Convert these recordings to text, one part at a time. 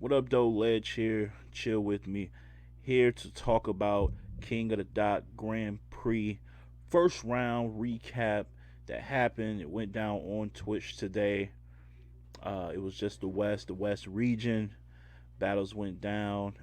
What up, though? Ledge here. Chill with me. Here to talk about King of the Dot Grand Prix first round recap that happened. It went down on Twitch today. It was just the West region. Battles went down.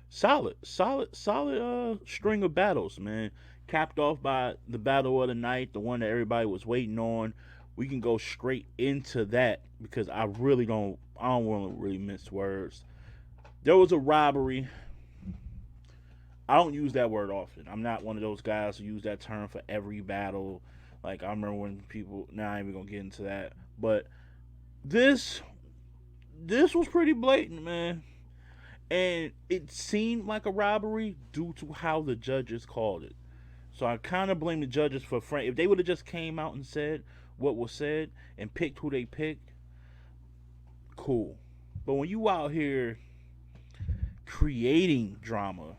Solid string of battles, man. Capped off by the battle of the night, the one that everybody was waiting on. We can go straight into that because I don't want to really mince words. There was a robbery. I don't use that word often. I'm not one of those guys who use that term for every battle. Like I remember when people. Now I ain't even gonna get into that. But this this was pretty blatant, man. And it seemed like a robbery due to how the judges called it. So I kind of blame the judges for Frank. If they would have just came out and said what was said and picked who they picked, cool. But when you out here creating drama,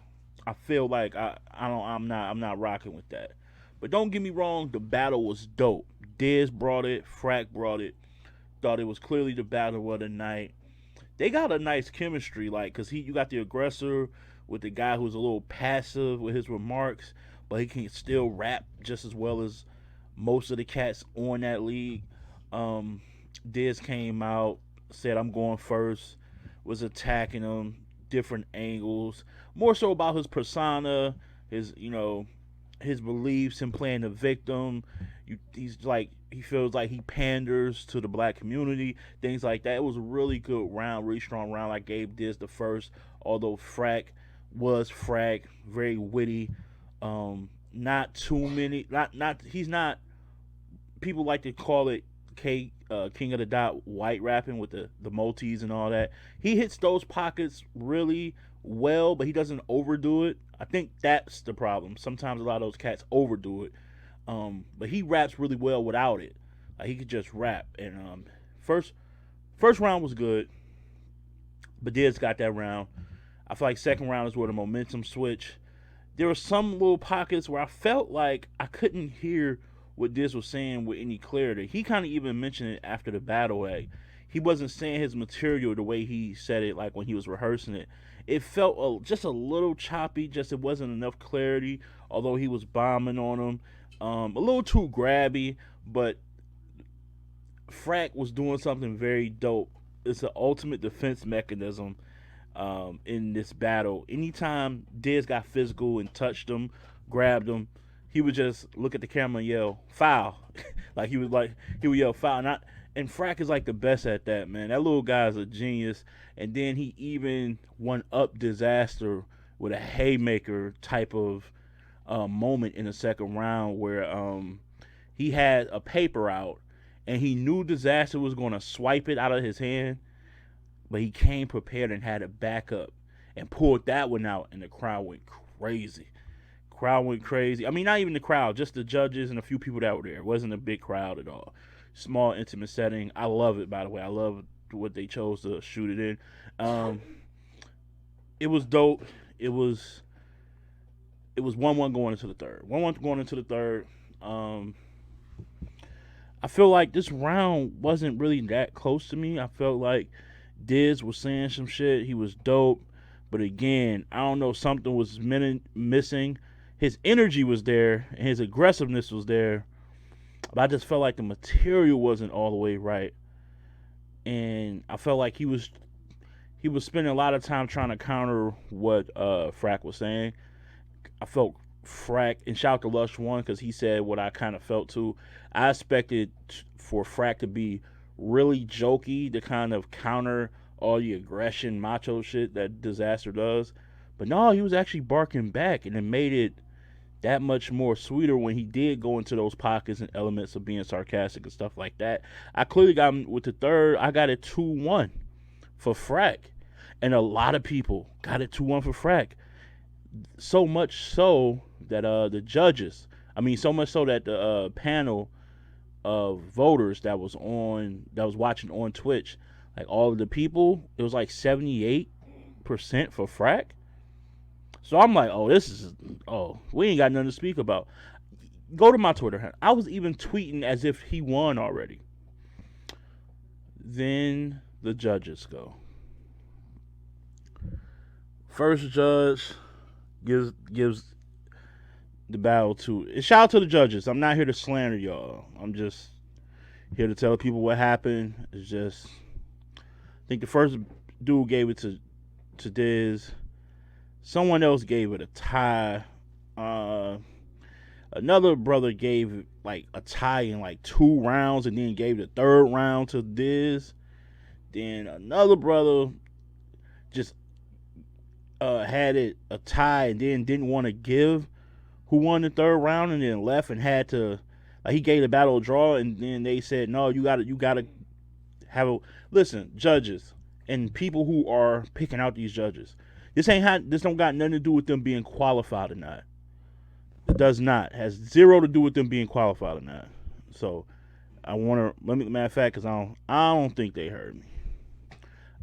I feel like I'm not rocking with that. But don't get me wrong, the battle was dope. Diz brought it, Frack brought it. Thought it was clearly the battle of the night. They got a nice chemistry, like, cause you got the aggressor with the guy who's a little passive with his remarks, but he can still rap just as well as most of the cats on that league. Um, Diz came out, said I'm going first, was attacking him, different angles, more so about his persona, his his beliefs, him playing the victim. He's like he feels like he panders to the black community, things like that. It was a really good round, really strong round. I gave Diz the first, although Frack was Frack, very witty. Not too many, not he's not. People like to call it King of the Dot white rapping with the multis and all that. He hits those pockets really well, but he doesn't overdo it. I think that's the problem. Sometimes a lot of those cats overdo it. But he raps really well without it. Like he could just rap. And first first round was good, but Diz got that round. I feel like second round is where the momentum switch. There were some little pockets where I felt like I couldn't hear what Diz was saying with any clarity. He kind of even mentioned it after the battle. Like he wasn't saying his material the way he said it, like when he was rehearsing it. It felt just a little choppy. Just it wasn't enough clarity. Although he was bombing on him, a little too grabby. But Frack was doing something very dope. It's an ultimate defense mechanism in this battle. Anytime Diz got physical and touched him, grabbed him, he would just look at the camera and yell foul. He would yell foul. And Frack is like the best at that, man. That little guy is a genius. And then he even won up DIzaster with a haymaker type of moment in the second round where he had a paper out and he knew DIzaster was going to swipe it out of his hand, but he came prepared and had it back up and pulled that one out, and the crowd went crazy. Crowd went crazy. I mean, not even the crowd, just the judges and a few people that were there. It wasn't a big crowd at all. Small, intimate setting. I love it, by the way. I love what they chose to shoot it in. It was dope. It was 1-1 going into the third. 1-1 going into the third. I feel like this round wasn't really that close to me. I felt like Diz was saying some shit. He was dope. But again, I don't know, something was missing. His energy was there and his aggressiveness was there. But I just felt like the material wasn't all the way right. And I felt like he was spending a lot of time trying to counter what Frack was saying. I felt Frack, and shout out to Lush One because he said what I kind of felt too. I expected for Frack to be really jokey to kind of counter all the aggression, macho shit that DIzaster does. But no, he was actually barking back, and it made it that much more sweeter when he did go into those pockets and elements of being sarcastic and stuff like that. I clearly got him with the third. I got it 2-1 for Frack, and a lot of people got it 2-1 for Frack. So much so that the judges, so much so that the panel of voters that was watching on Twitch, like all of the people, it was like 78% for Frack. So I'm like, we ain't got nothing to speak about. Go to my Twitter. I was even tweeting as if he won already. Then the judges go. First judge gives the battle to. Shout out to the judges. I'm not here to slander y'all. I'm just here to tell people what happened. It's just, I think the first dude gave it to Diz. Someone else gave it a tie. Another brother gave like a tie in like 2 rounds and then gave the third round to Diz. Then another brother just had it a tie and then didn't want to give who won the third round and then left and had to, like, he gave the battle a draw and then they said, no, you gotta have a, listen, judges and people who are picking out these judges, this don't got nothing to do with them being qualified or not. It does not. It has zero to do with them being qualified or not. So I want to, matter of fact, because I don't think they heard me.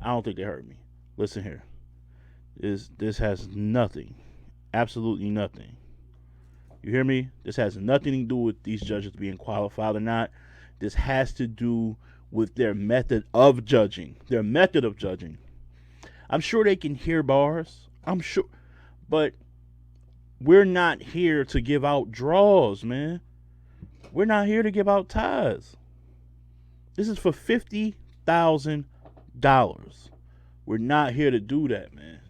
I don't think they heard me. Listen here. This has nothing, absolutely nothing. You hear me? This has nothing to do with these judges being qualified or not. This has to do with their method of judging. Their method of judging. I'm sure they can hear bars. I'm sure. But we're not here to give out draws, man. We're not here to give out ties. This is for $50,000. We're not here to do that, man.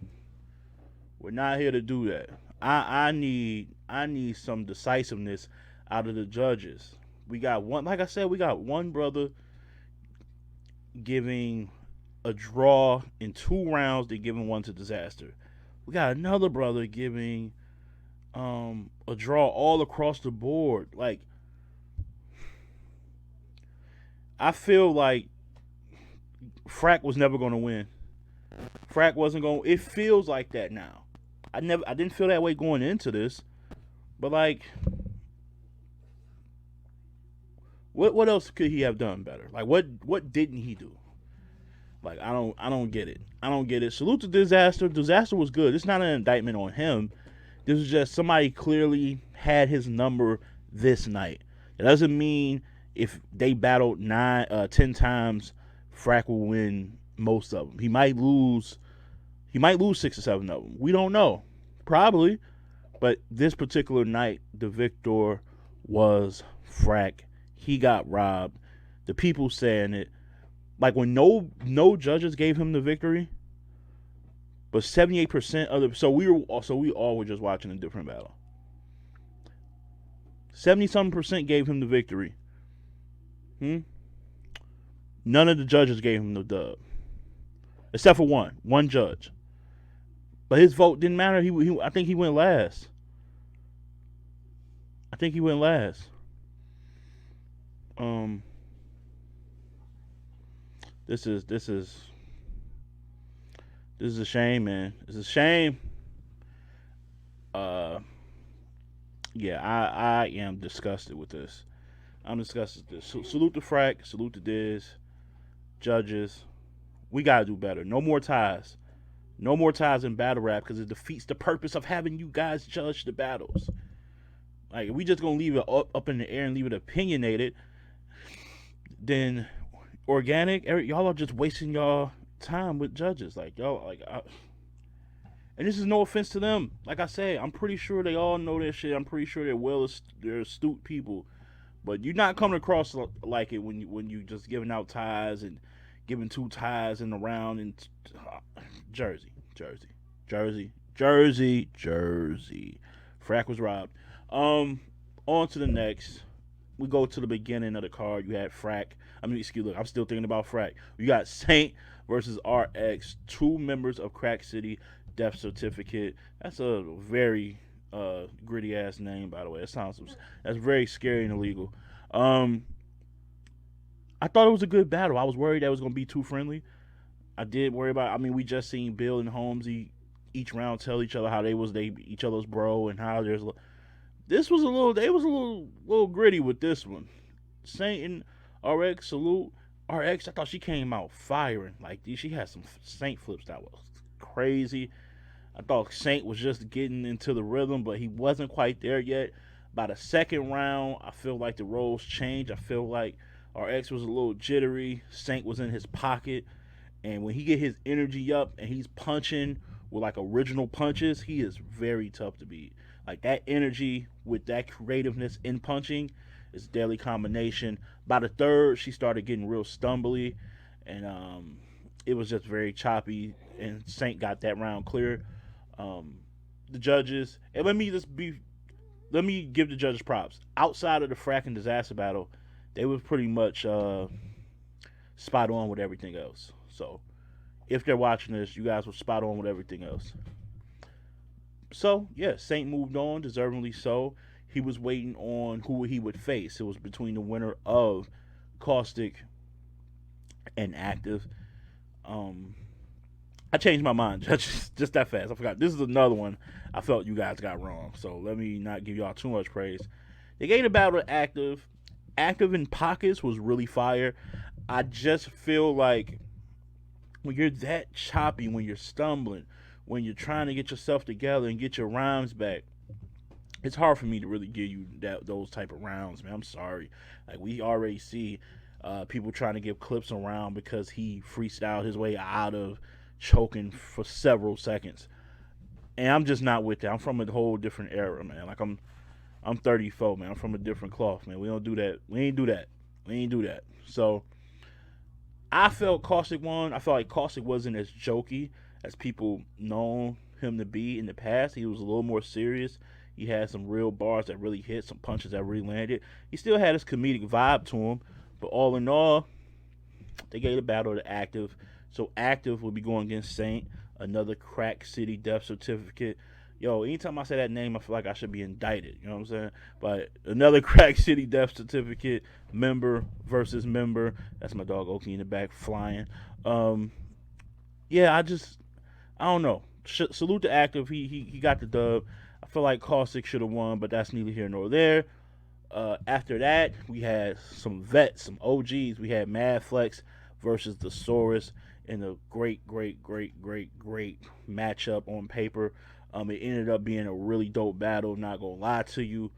We're not here to do that. I need some decisiveness out of the judges. We got one, like I said, we got one brother giving a draw in 2 rounds, then giving one to DIzaster. We got another brother giving a draw all across the board. Like, I feel like Frack was never gonna win. Frack wasn't going. It feels like that now. I didn't feel that way going into this, but like, what else could he have done better? Like, what didn't he do? Like, I don't get it. I don't get it. Salute to DIzaster. DIzaster was good. It's not an indictment on him. This is just somebody clearly had his number this night. It doesn't mean if they battled 10 times, Frack will win most of them. He might lose 6 or 7 of them. We don't know. Probably. But this particular night, the victor was Frack. He got robbed. The people saying it. Like, when no judges gave him the victory, but 78% of the, so we all were just watching a different battle. 70-something% gave him the victory. None of the judges gave him the dub, except for one judge. But his vote didn't matter. I think he went last. This is a shame, man. It's a shame. Yeah, I am disgusted with this. I'm disgusted with this. Salute to Frack. Salute to Diz. Judges. We gotta do better. No more ties. No more ties in battle rap because it defeats the purpose of having you guys judge the battles. Like, if we just gonna leave it up in the air and leave it opinionated, then organic, y'all are just wasting y'all time with judges. Like, y'all, and this is no offense to them. Like I said, I'm pretty sure they all know their shit. I'm pretty sure they're astute people. But you're not coming across like it when you just giving out ties and giving 2 ties in the round and Jersey. Frack was robbed. On to the next. We go to the beginning of the card. You had Frack. I'm still thinking about Frack. You got Saint versus RX, 2 members of Crack City Death Certificate. That's a very gritty ass name, by the way. That's very scary and illegal. I thought it was a good battle. I was worried that it was going to be too friendly. I did worry about. I mean, we just seen Bill and Holmesy each round tell each other how they each other's bro and how there's. This was a little. They was a little gritty with this one. Saint and RX, salute. RX, I thought she came out firing. Like, she had some Saint flips that was crazy. I thought Saint was just getting into the rhythm, but he wasn't quite there yet. By the second round, I feel like the roles changed. I feel like RX was a little jittery. Saint was in his pocket. And when he get his energy up and he's punching with like original punches, he is very tough to beat. Like that energy with that creativeness in punching is a deadly combination. By the third, she started getting real stumbly, and it was just very choppy. And Saint got that round clear. Um, the judges, and let me give the judges props. Outside of the frack and disaster battle, they was pretty much spot on with everything else. So if they're watching this, you guys were spot on with everything else. So yeah, Saint moved on, deservingly so. He was waiting on who he would face. It was between the winner of Caustic and Active. Um, I changed my mind just that fast. I forgot. This is another one I felt you guys got wrong. So let me not give y'all too much praise. They gave the battle to Active. Active in pockets was really fire. I just feel like when you're that choppy, when you're stumbling, when you're trying to get yourself together and get your rhymes back, it's hard for me to really give you those type of rounds, man. I'm sorry. Like we already see people trying to give clips around because he freestyled his way out of choking for several seconds, and I'm just not with that. I'm from a whole different era, man. Like I'm 34, man. I'm from a different cloth, man. We don't do that. We ain't do that. We ain't do that. So I felt Caustic won. I felt like Caustic wasn't as jokey as people know him to be in the past. He was a little more serious. He had some real bars that really hit, some punches that really landed. He still had his comedic vibe to him, but all in all, they gave the battle to Active. So Active will be going against Saint, another Crack City death certificate. Yo, anytime I say that name, I feel like I should be indicted. You know what I'm saying? But another Crack City death certificate member versus member. That's my dog Oki in the back flying. Yeah, I don't know. Salute to Active. He got the dub. I feel like Caustic should have won, but that's neither here nor there. After that, we had some vets, some OGs. We had Mad Flex versus the Saurus in a great matchup on paper. It ended up being a really dope battle. Not gonna lie to you.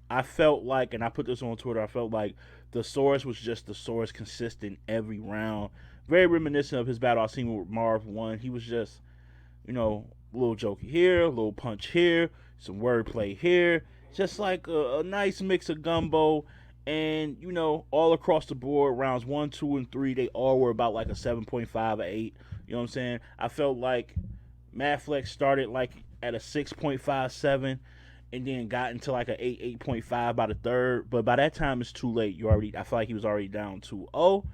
I felt like, and I put this on Twitter, I felt like the Saurus was just the Saurus consistent every round. Very reminiscent of his battle I seen with Marv 1. He was just, a little jokey here, a little punch here, some wordplay here. Just like a nice mix of gumbo. And, all across the board, rounds 1, 2, and 3, they all were about like a 7.5 or 8. You know what I'm saying? I felt like Mad Flex started like at a 6.57 and then got into like a 8, 8.5 by the third. But by that time, it's too late. I feel like he was already down 2-0.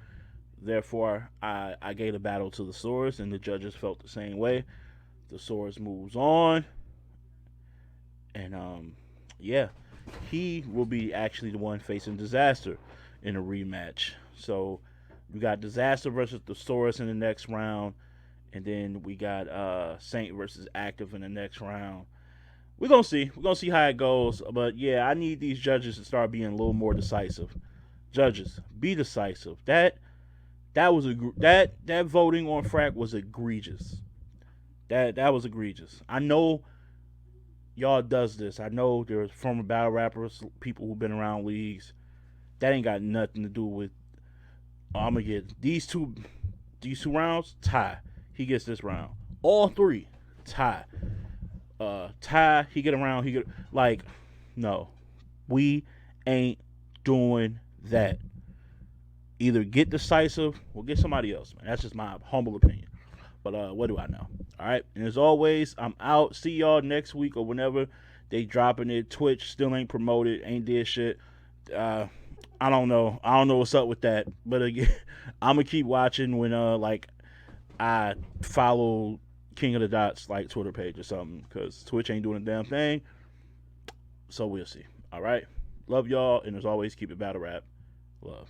Therefore, I gave the battle to the Saurus, and the judges felt the same way. The Saurus moves on. And, yeah, he will be actually the one facing DIzaster in a rematch. So we got DIzaster versus the Saurus in the next round. And then we got Saint versus Active in the next round. We're gonna see. We're gonna see how it goes. But yeah, I need these judges to start being a little more decisive. Judges, be decisive. That voting on Frack was egregious. That was egregious. I know y'all does this. I know there's former battle rappers, people who've been around leagues. That ain't got nothing to do with. I'm gonna get these two rounds tie. He gets this round. All three tie. Tie. He get around. No. We ain't doing that. Either get decisive or get somebody else, man. That's just my humble opinion. But what do I know? All right. And as always, I'm out. See y'all next week or whenever they dropping it. Twitch still ain't promoted. Ain't did shit. I don't know. I don't know what's up with that. But again, I'm gonna keep watching when I follow King of the Dots like Twitter page or something, because Twitch ain't doing a damn thing. So we'll see. All right. Love y'all, and as always, keep it battle rap. Love.